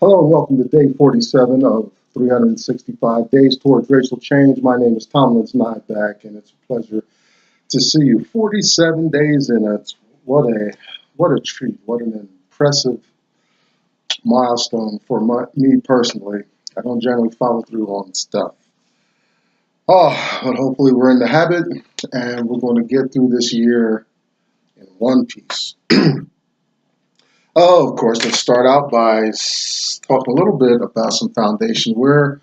Hello and welcome to day 47 of 365 days towards racial change. My name is Tomlin Nyback, and it's a pleasure to see you. 47 days in it. What a treat. What an impressive milestone for me personally. I don't generally follow through on stuff. But hopefully we're in the habit, and we're going to get through this year in one piece. Of course, let's start out by talking a little bit about some foundation, where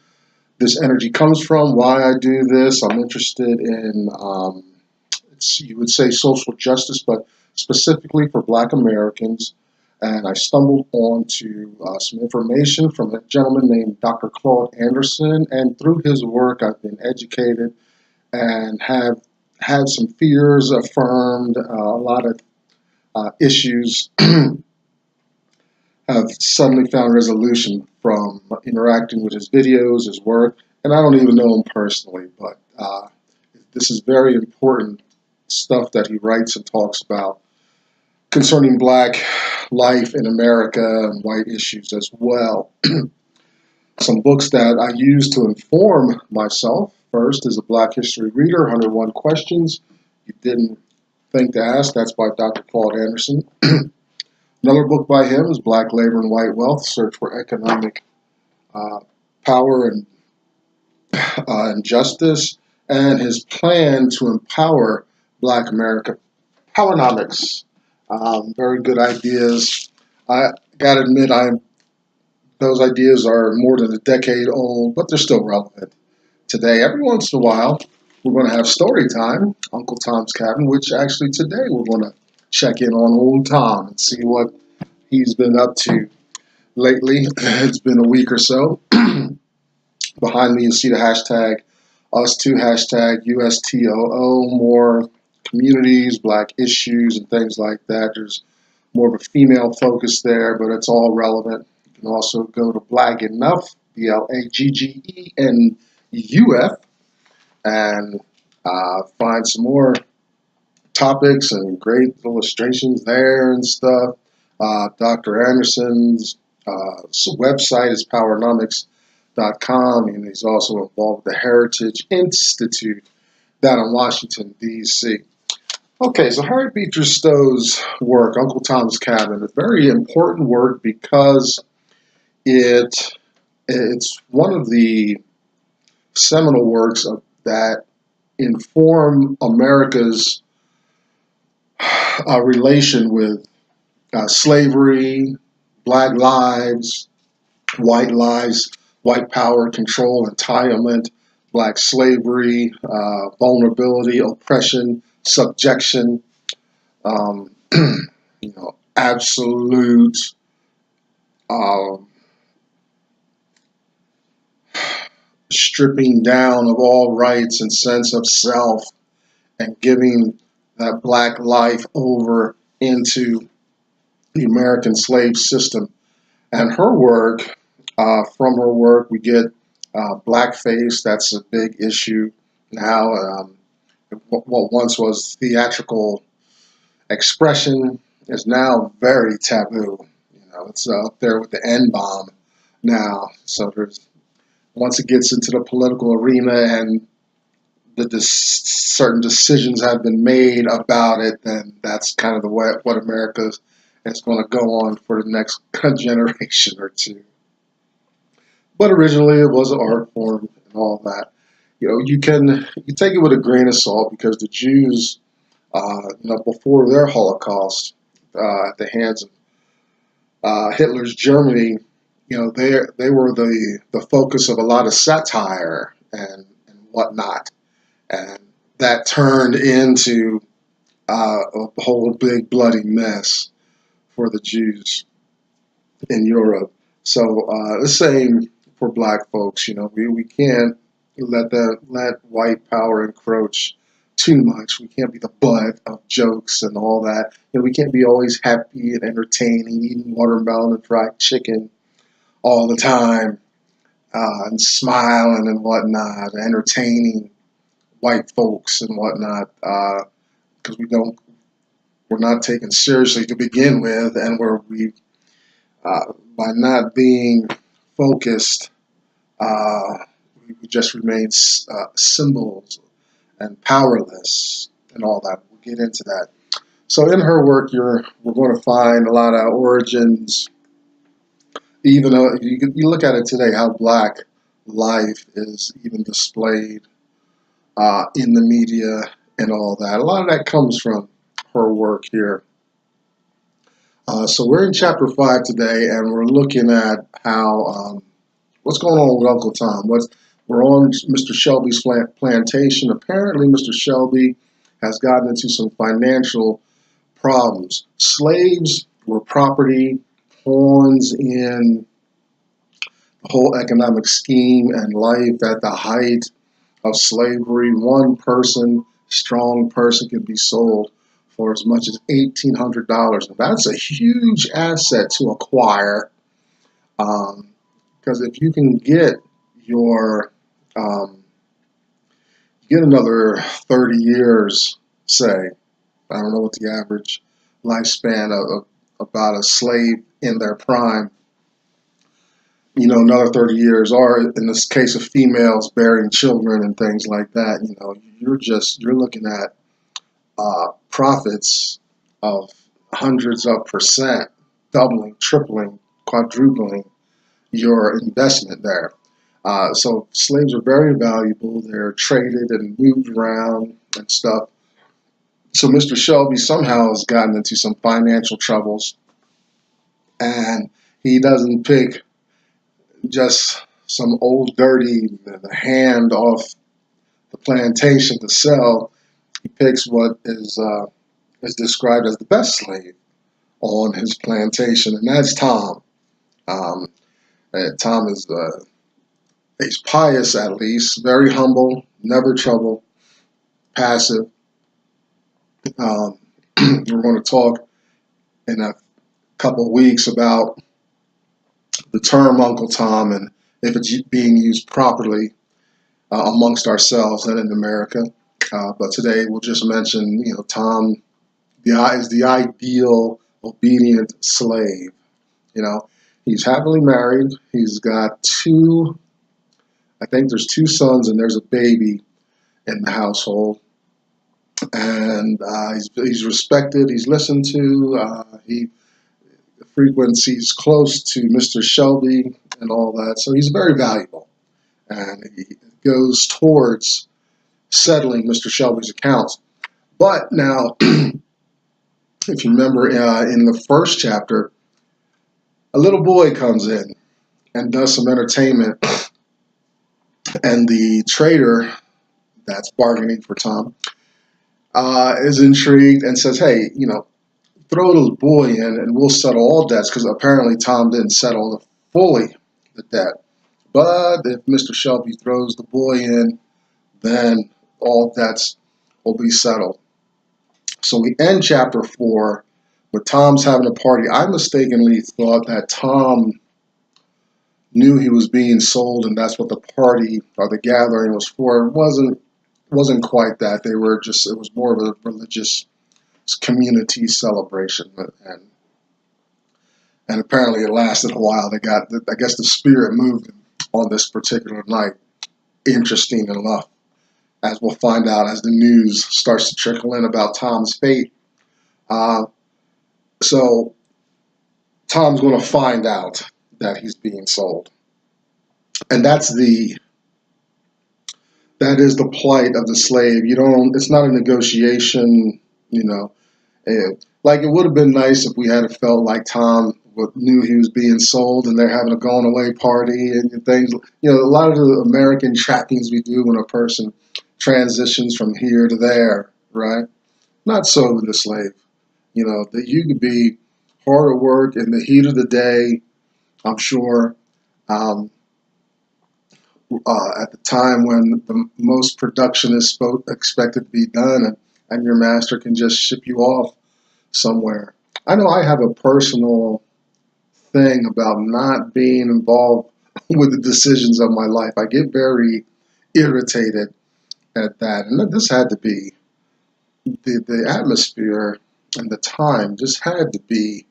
this energy comes from, why I do this. I'm interested in, you would say social justice, but specifically for Black Americans. And I stumbled onto some information from a gentleman named Dr.Claud Anderson. And through his work, I've been educated and have had some fears affirmed, a lot of issues have suddenly found resolution from interacting with his videos, his work, and I don't even know him personally, but this is very important stuff that he writes and talks about concerning Black life in America and white issues as well. Some books that I use to inform myself. First is a Black History Reader, 101 Questions You Didn't Think to Ask. That's by Dr. Claud Anderson. Another book by him is Black Labor and White Wealth, Search for Economic Power and Justice, and his plan to empower Black America. Powernomics. Very good ideas. I gotta admit, those ideas are more than a decade old, but they're still relevant today. Every once in a while, we're going to have story time, Uncle Tom's Cabin, which actually today we're going to check in on old Tom and see what he's been up to lately. It's been a week or so. Behind me, you see the hashtag #US2, hashtag USTOO, more communities, Black issues, and things like that. There's more of a female focus there, but it's all relevant. You can also go to Black Enough, BLAGGENUF, and find some more topics and great illustrations there and stuff. Dr. Anderson's website is powernomics.com, and he's also involved with the Heritage Institute down in Washington, D.C. Okay, so Harriet Stowe's work, Uncle Tom's Cabin, a very important work because it's one of the seminal works that inform America's relation with slavery, Black lives, white power, control, entitlement, Black slavery, vulnerability, oppression, subjection, absolute stripping down of all rights and sense of self, and giving that Black life over into the American slave system. And her work, from her work, we get blackface. That's a big issue now. What once was theatrical expression is now very taboo. It's up there with the N-bomb now. So once it gets into the political arena and certain decisions have been made about it, then that's kind of what America is going to go on for the next generation or two. But originally it was an art form and all that. You take it with a grain of salt, because the Jews, before their Holocaust, at the hands of Hitler's Germany, they were the focus of a lot of satire and whatnot. And that turned into a whole big bloody mess for the Jews in Europe. So the same for Black folks. We can't let white power encroach too much. We can't be the butt of jokes and all that. We can't be always happy and entertaining, eating watermelon and fried chicken all the time, and smiling and whatnot, entertaining white folks and whatnot, because we're not taken seriously to begin with, and by not being focused, we just remain symbols and powerless and all that. We'll get into that. So in her work, we're going to find a lot of origins. Even though you look at it today, how Black life is even displayed in the media and all that. A lot of that comes from her work here. So we're in chapter 5 today, and we're looking at how what's going on with Uncle Tom. We're on Mr. Shelby's plantation. Apparently, Mr. Shelby has gotten into some financial problems. Slaves were property, pawns in the whole economic scheme and life at the height of slavery. One person, strong person, could be sold for as much as $1,800. That's a huge asset to acquire, because if you can get your get another 30 years, say, I don't know what the average lifespan of about a slave in their prime, another 30 years, or in this case of females bearing children and things like that, you're looking at profits of hundreds of percent, doubling, tripling, quadrupling your investment there. So slaves are very valuable. They're traded and moved around and stuff. So Mr. Shelby somehow has gotten into some financial troubles, and he doesn't pick just some old dirty hand off the plantation to sell. He picks what is described as the best slave on his plantation, and that's Tom. Tom is he's pious, at least, very humble, never trouble, passive. We're going to talk in a couple of weeks about the term Uncle Tom and if it's being used properly amongst ourselves and in America. But today we'll just mention, Tom is the ideal obedient slave. He's happily married. He's got I think there's 2 sons and there's a baby in the household. And he's respected. He's listened to. He frequents. He's close to Mr. Shelby and all that. So he's very valuable, and he goes towards settling Mr. Shelby's accounts. But now, if you remember in the first chapter, a little boy comes in and does some entertainment, and the trader that's bargaining for Tom is intrigued and says, hey, throw the boy in and we'll settle all debts, because apparently Tom didn't settle fully the debt. But if Mr. Shelby throws the boy in, then all debts will be settled. So we end chapter 4 with Tom's having a party. I mistakenly thought that Tom knew he was being sold and that's what the party or the gathering was for. It wasn't quite that. It was more of a religious community celebration, and apparently it lasted a while. I guess the spirit moved on this particular night. Interesting enough, as we'll find out as the news starts to trickle in about Tom's fate. So Tom's going to find out that he's being sold, and that is the plight of the slave. It's not a negotiation, like it would have been nice if we had felt like Tom knew he was being sold and they're having a going away party and things. A lot of the American trappings we do when a person transitions from here to there, right? Not so with the slave. That you could be hard at work in the heat of the day, I'm sure, at the time when the most production is expected to be done, and your master can just ship you off somewhere. I know I have a personal thing about not being involved with the decisions of my life. I get very irritated at that, and this had to be the atmosphere and the time just had to be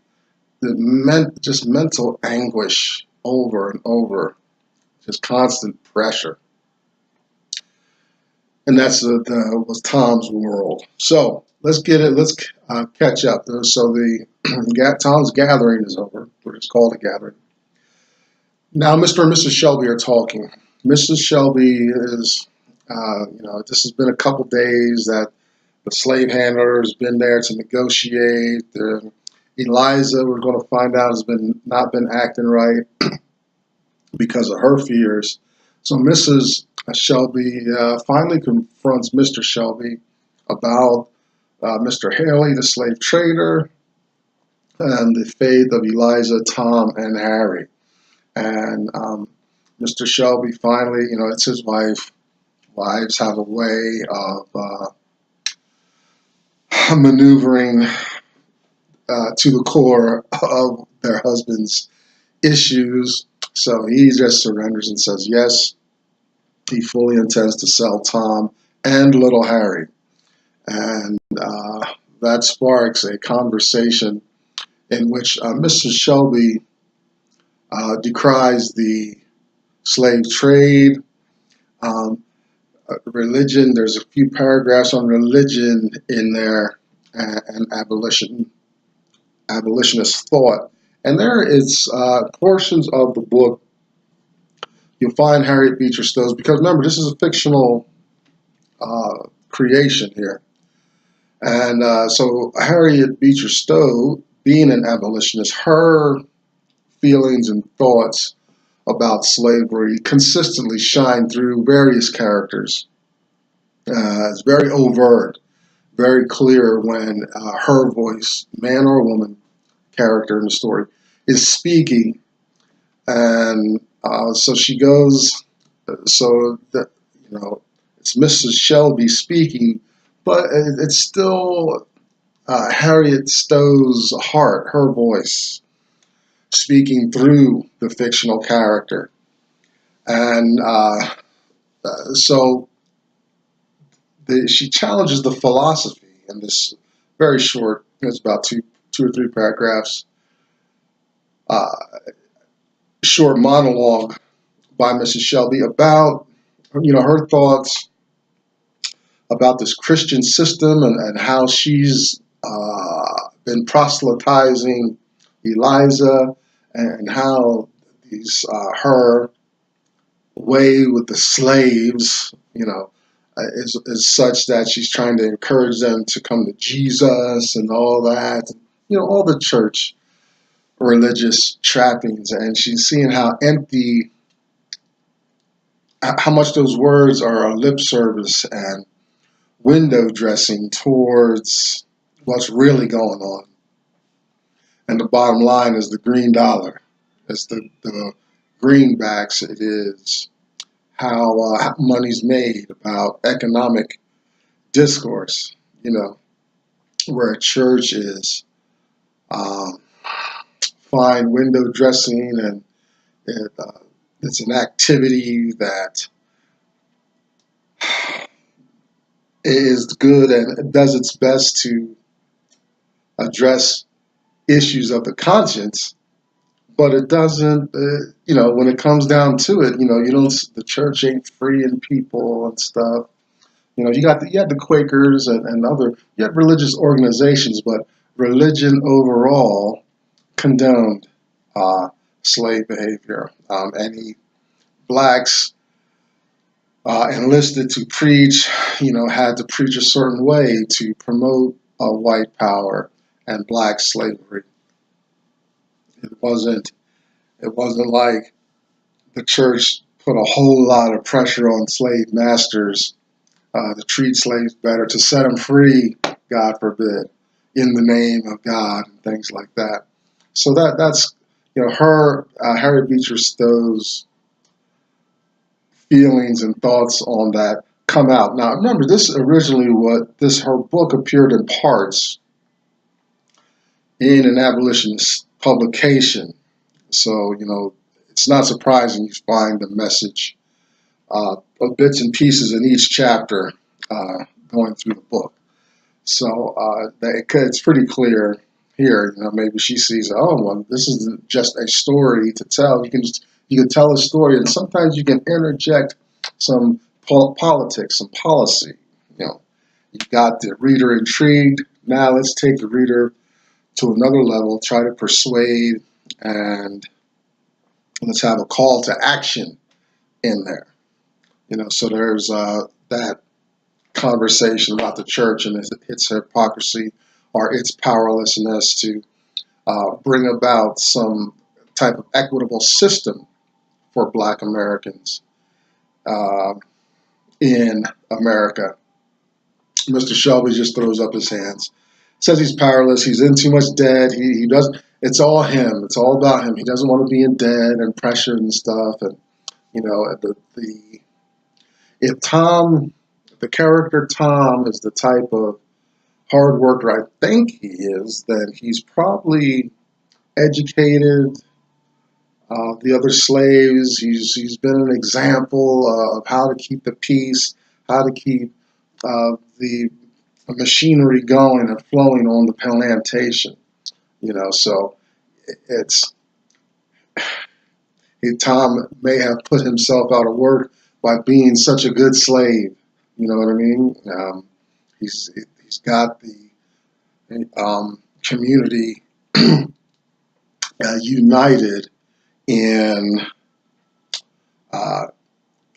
just mental anguish over and over, just constant pressure. And that's was Tom's world. So let's get it. Let's catch up. So Tom's gathering is over. It's called a gathering. Now, Mr. and Mrs. Shelby are talking. Mrs. Shelby is, this has been a couple days that the slave handler has been there to negotiate. Eliza, we're going to find out, has not been acting right because of her fears. So Mrs. Shelby finally confronts Mr. Shelby about Mr. Haley, the slave trader, and the fate of Eliza, Tom, and Harry. And Mr. Shelby finally, it's his wife. Wives have a way of maneuvering to the core of their husband's issues. So he just surrenders and says yes, he fully intends to sell Tom and little Harry. And that sparks a conversation in which Mrs. Shelby decries the slave trade, religion. There's a few paragraphs on religion in there, and abolitionist thought. And there is portions of the book you'll find Harriet Beecher Stowe's, because remember, this is a fictional creation here. And so Harriet Beecher Stowe, being an abolitionist, her feelings and thoughts about slavery consistently shine through various characters. It's very overt, very clear when her voice, man or woman, character in the story, is speaking. And so she goes, so that, it's Mrs. Shelby speaking, but it's still Harriet Stowe's heart, her voice, speaking through the fictional character. And so she challenges the philosophy in this very short, it's about two or three paragraphs, short monologue by Mrs. Shelby about, her thoughts about this Christian system and how she's been proselytizing Eliza, and how her way with the slaves, is such that she's trying to encourage them to come to Jesus and all that, all the church religious trappings. And she's seeing how empty, how much those words are a lip service and window dressing towards what's really going on. And the bottom line is the green dollar. It's the greenbacks. It is how money's made, about economic discourse, where a church is fine window dressing, and it's an activity that is good and does its best to address issues of the conscience, but it doesn't, when it comes down to it, the church ain't freeing people and stuff. You had the Quakers and other, you had religious organizations, but religion overall condoned slave behavior. Any blacks enlisted to preach, had to preach a certain way to promote white power and black slavery. It wasn't like the church put a whole lot of pressure on slave masters to treat slaves better, to set them free, God forbid, in the name of God and things like that. So that's Harriet Beecher Stowe's feelings and thoughts on that come out. Now remember, this originally her book appeared in parts in an abolitionist publication. So, it's not surprising you find the message of bits and pieces in each chapter going through the book. So it's pretty clear here. Maybe she sees, oh, well, this isn't just a story to tell. You can tell a story, and sometimes you can interject some politics, some policy. You got the reader intrigued. Now let's take the reader to another level, try to persuade, and let's have a call to action in there. So there's that conversation about the church and its hypocrisy or its powerlessness to bring about some type of equitable system for Black Americans in America. Mr. Shelby just throws up his hands, says he's powerless, he's in too much debt, he doesn't, it's all him, it's all about him. He doesn't want to be in debt and pressure and stuff. And if Tom, the character Tom, is the type of hard worker I think he is, then he's probably educated. The other slaves, he's been an example of how to keep the peace, how to keep the machinery going and flowing on the plantation. So Tom may have put himself out of work by being such a good slave. You know what I mean? He's got the community united in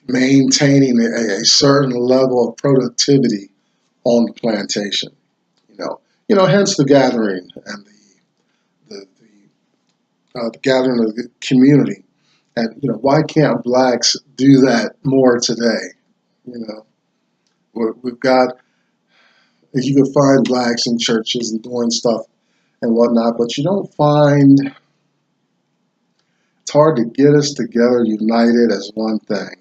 maintaining a certain level of productivity on the plantation. Hence the gathering and the gathering of the community. And why can't Blacks do that more today? We've got, you can find Blacks in churches and doing stuff and whatnot, but you don't find. It's hard to get us together, united as one thing.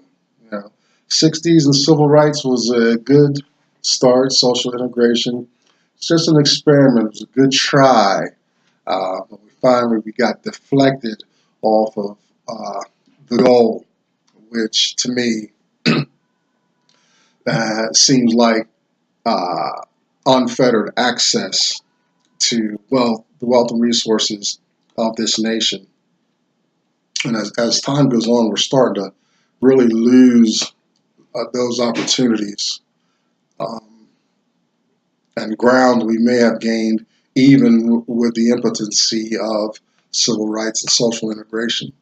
60s and civil rights was a good start, social integration. It's just an experiment. It was a good try. But we got deflected off of the goal, which to me seems like unfettered access to the wealth and resources of this nation. And as time goes on, we're starting to really lose those opportunities and ground we may have gained even with the impotency of civil rights and social integration.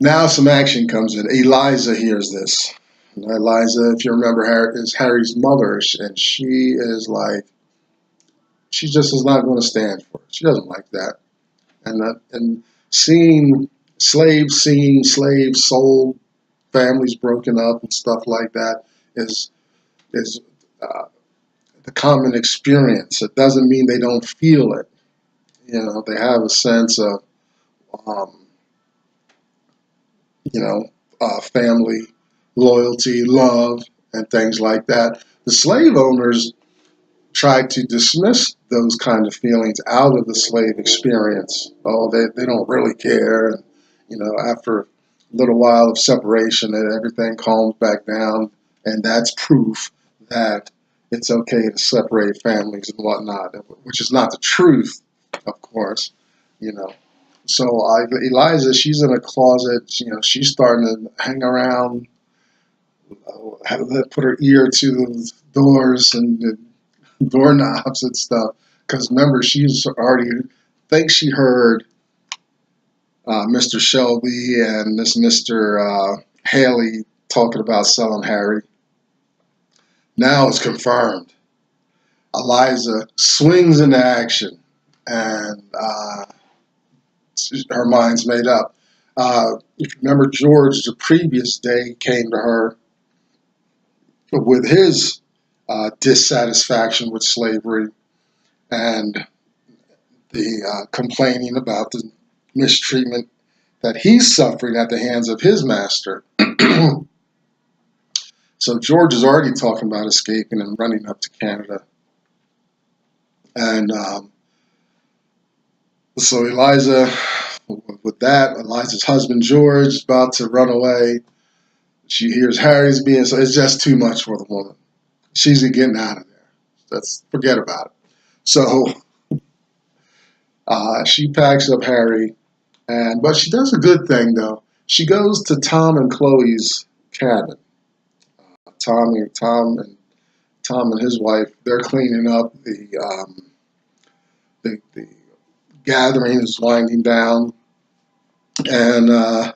Now some action comes in. Eliza hears this. Eliza, if you remember, is Harry's mother, and she is like, she just is not going to stand for it. She doesn't like that. And seeing slaves sold, families broken up and stuff like that is the common experience. It doesn't mean they don't feel it. They have a sense of family, loyalty, love, and things like that. The slave owners tried to dismiss those kind of feelings out of the slave experience. Oh, they don't really care. And, after a little while of separation, everything calms back down, and that's proof that it's okay to separate families and whatnot, which is not the truth, of course. So Eliza, she's in a closet. She's starting to hang around, put her ear to the doors and the doorknobs and stuff. Because remember, she's already thinks she heard Mr. Shelby and this Mr. Haley talking about selling Harry. Now it's confirmed. Eliza swings into action, and her mind's made up. If you remember, George, the previous day, came to her with his dissatisfaction with slavery and the complaining about the mistreatment that he's suffering at the hands of his master. So George is already talking about escaping and running up to Canada. And so Eliza, with that, Eliza's husband George is about to run away. She hears Harry's being, so it's just too much for the woman. She's getting out of there. Forget about it. So she packs up Harry, but she does a good thing though. She goes to Tom and Chloe's cabin. Tom and his wife, they're cleaning up. The gathering is winding down, and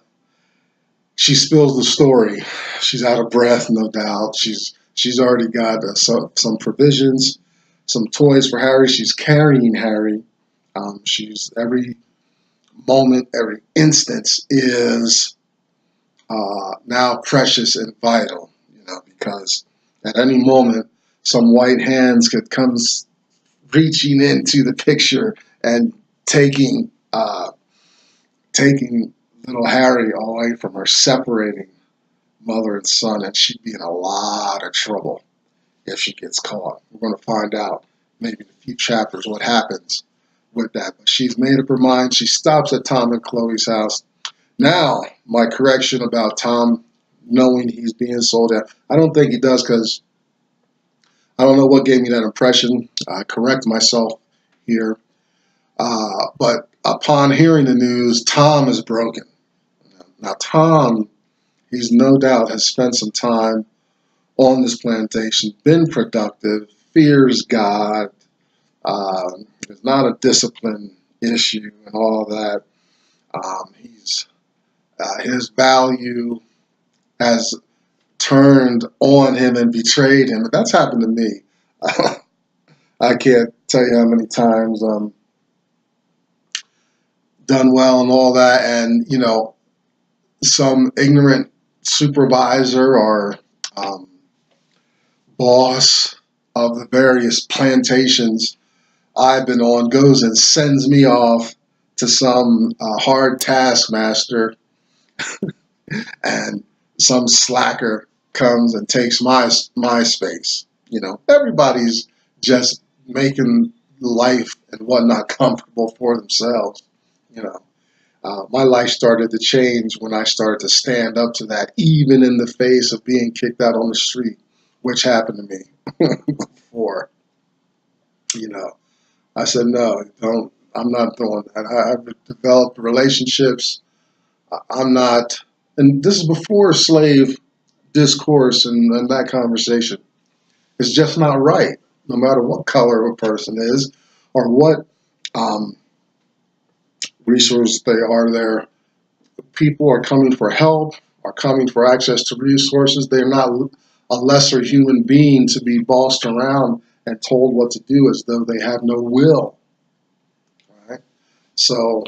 she spills the story. She's out of breath, no doubt. She's already got some provisions, some toys for Harry. She's carrying Harry. She's every moment, every instance is now precious and vital, because at any moment some white hands could come reaching into the picture and taking little Harry away from her, separating mother and son, and she'd be in a lot of trouble if she gets caught. We're going to find out maybe in a few chapters what happens with that. But she's made up her mind. She stops at Tom and Chloe's house. Now, my correction about Tom knowing he's being sold out, I don't think he does, because I don't know what gave me that impression. I correct myself here. But upon hearing the news, Tom is broken. Now, Tom, he's no doubt has spent some time on this plantation, been productive, fears God. It's not a discipline issue and all that. His value has turned on him and betrayed him. That's happened to me. I can't tell you how many times done well and all that, and some ignorant supervisor or boss of the various plantations I've been on goes and sends me off to some hard taskmaster, and some slacker comes and takes my space. Everybody's just making life and whatnot comfortable for themselves. My life started to change when I started to stand up to that, even in the face of being kicked out on the street, which happened to me before. I said, no, don't. I'm not doing that. I've developed relationships. I'm not, and this is before slave discourse and that conversation. It's just not right, no matter what color a person is or what resources they are there. People are coming for help, are coming for access to resources. They're not a lesser human being to be bossed around and told what to do as though they have no will. Right? So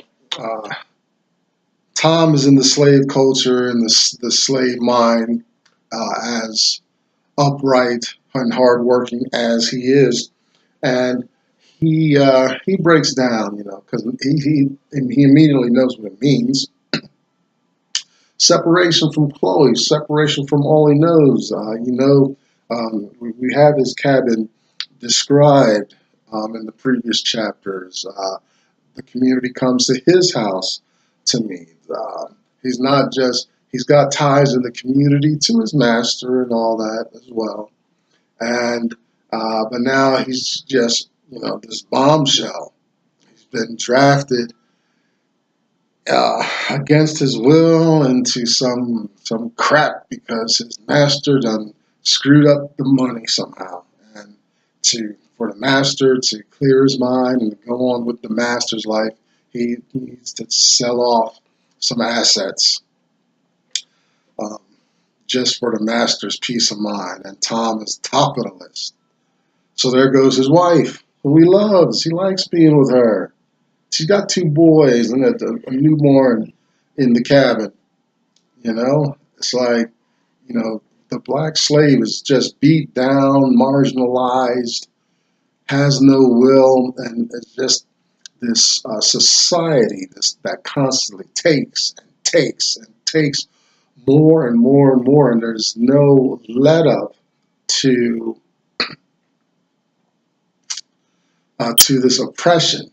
Tom is in the slave culture and the slave mind, as upright and hardworking as he is, and he breaks down, because he immediately knows what it means. Separation from Chloe, separation from all he knows. We have his cabin described in the previous chapters. The community comes to his house to meet. He's got ties in the community to his master and all that as well. And but now he's just, this bombshell. He's been drafted against his will into some crap because his master done screwed up the money somehow. And for the master to clear his mind and to go on with the master's life, he needs to sell off some assets just for the master's peace of mind. And Tom is top of the list. So there goes his wife, who he loves. He likes being with her. She's got 2 boys and a newborn in the cabin. It's like, the black slave is just beat down, marginalized, has no will, and it's just this society that constantly takes and takes and takes more and more and more, and there's no let up to this oppression,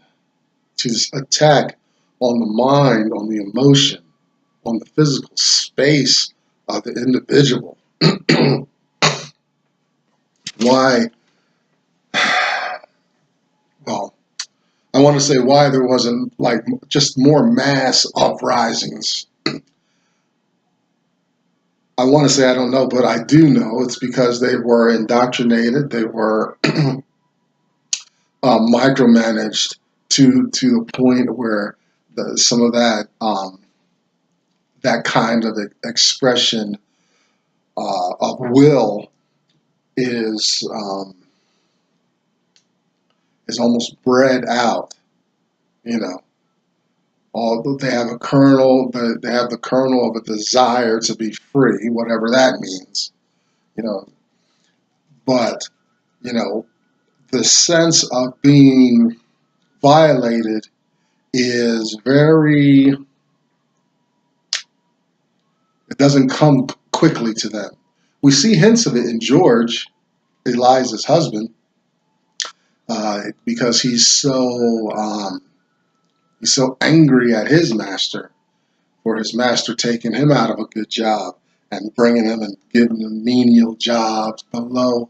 to this attack on the mind, on the emotion, on the physical space of the individual. well, I want to say why there wasn't like just more mass uprisings. I want to say I don't know, but I do know it's because they were indoctrinated, they were micromanaged to the point where some of that that kind of expression of will is is almost bred out. You know, although they have a kernel, they have the kernel of a desire to be free, whatever that means. You know, but you know, the sense of being violated is very. It doesn't come quickly to them. We see hints of it in George, Eliza's husband, because he's so angry at his master for his master taking him out of a good job and bringing him and giving him menial jobs below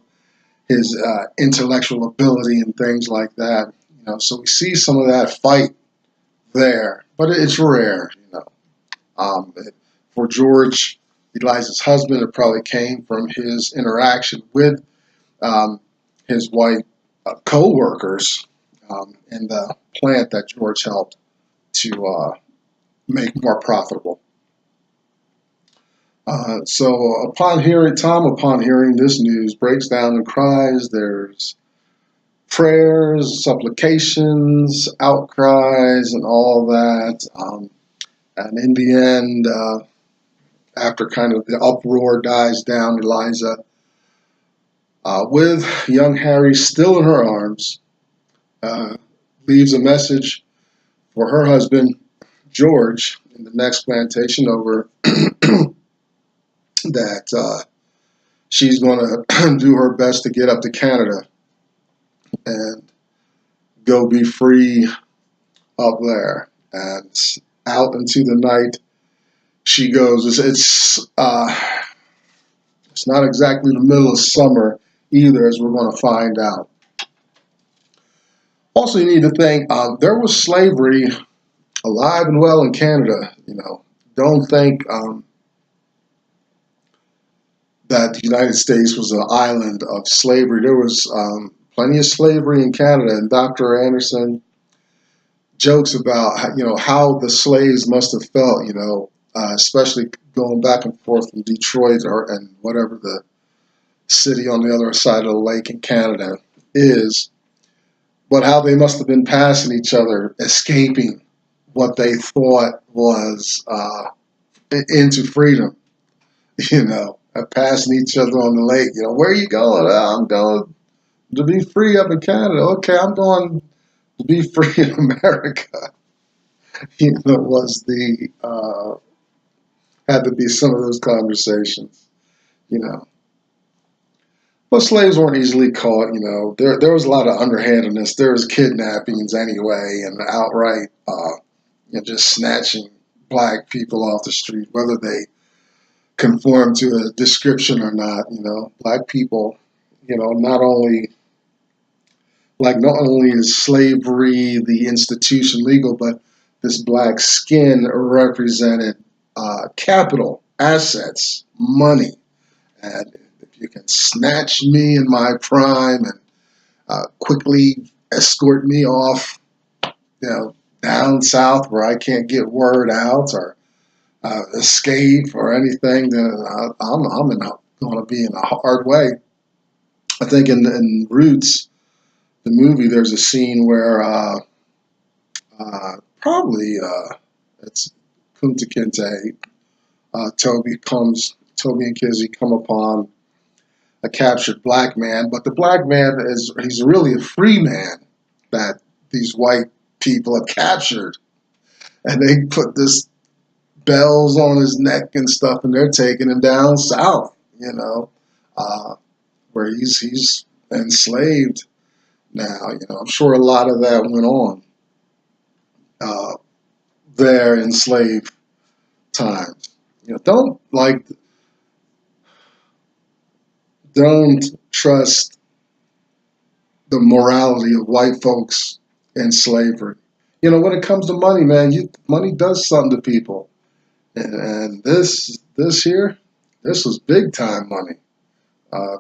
his intellectual ability and things like that. You know, so we see some of that fight there, but it's rare. You know, for George, Eliza's husband, it probably came from his interaction with um, his white co-workers in the plant that George helped to make more profitable. So Tom, upon hearing this news, breaks down and cries. There's prayers, supplications, outcries, and all that. And in the end, after kind of the uproar dies down, Eliza, with young Harry still in her arms, uh, leaves a message for her husband, George, in the next plantation over that she's going to do her best to get up to Canada and go be free up there. And out into the night she goes. It's not exactly the middle of summer either, as we're going to find out. Also, you need to think there was slavery alive and well in Canada. You know, don't think that the United States was an island of slavery. There was plenty of slavery in Canada, and Dr. Anderson jokes about how the slaves must have felt. Especially going back and forth from Detroit and whatever the city on the other side of the lake in Canada is, but how they must have been passing each other, escaping what they thought was into freedom. Passing each other on the lake. Where are you going? Oh, I'm going to be free up in Canada. Okay, I'm going to be free in America. Was had to be some of those conversations. You know, but slaves weren't easily caught. There was a lot of underhandedness. There was kidnappings anyway, and outright, just snatching black people off the street, whether they conform to a description or not. Black people, not only is slavery the institution legal, but this black skin represented capital, assets, money. And if you can snatch me in my prime and quickly escort me off, down south where I can't get word out or escape or anything, then I'm going to be in a hard way. I think in Roots, the movie, there's a scene where probably it's Kunta Kinte. Toby and Kizzy come upon a captured black man, but the black man he's really a free man that these white people have captured, and they put this bells on his neck and stuff, and they're taking him down south, where he's enslaved now. I'm sure a lot of that went on there in slave times. Don't trust the morality of white folks in slavery. You know, when it comes to money, man, money does something to people. And this was big time money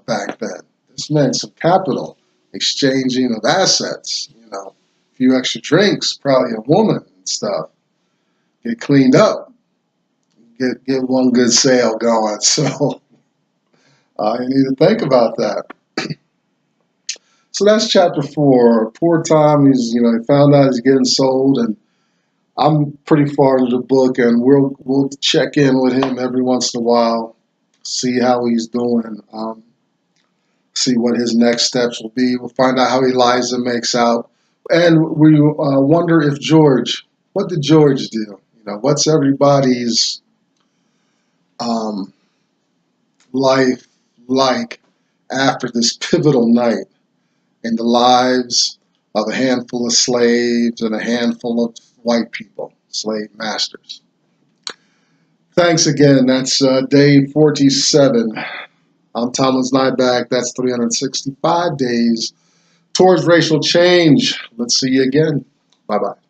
back then. This meant some capital, exchanging of assets, you know, a few extra drinks, probably a woman and stuff. Get cleaned up, get one good sale going. So you need to think about that. So that's chapter 4. Poor Tom, he found out he's getting sold, and I'm pretty far into the book, and we'll check in with him every once in a while, see how he's doing, see what his next steps will be. We'll find out how Eliza makes out, and we wonder if what did George do? You know, what's everybody's life like after this pivotal night in the lives of a handful of slaves and a handful of white people, slave masters. Thanks again. That's day 47. I'm Thomas Nyback. That's 365 days towards racial change. Let's see you again. Bye-bye.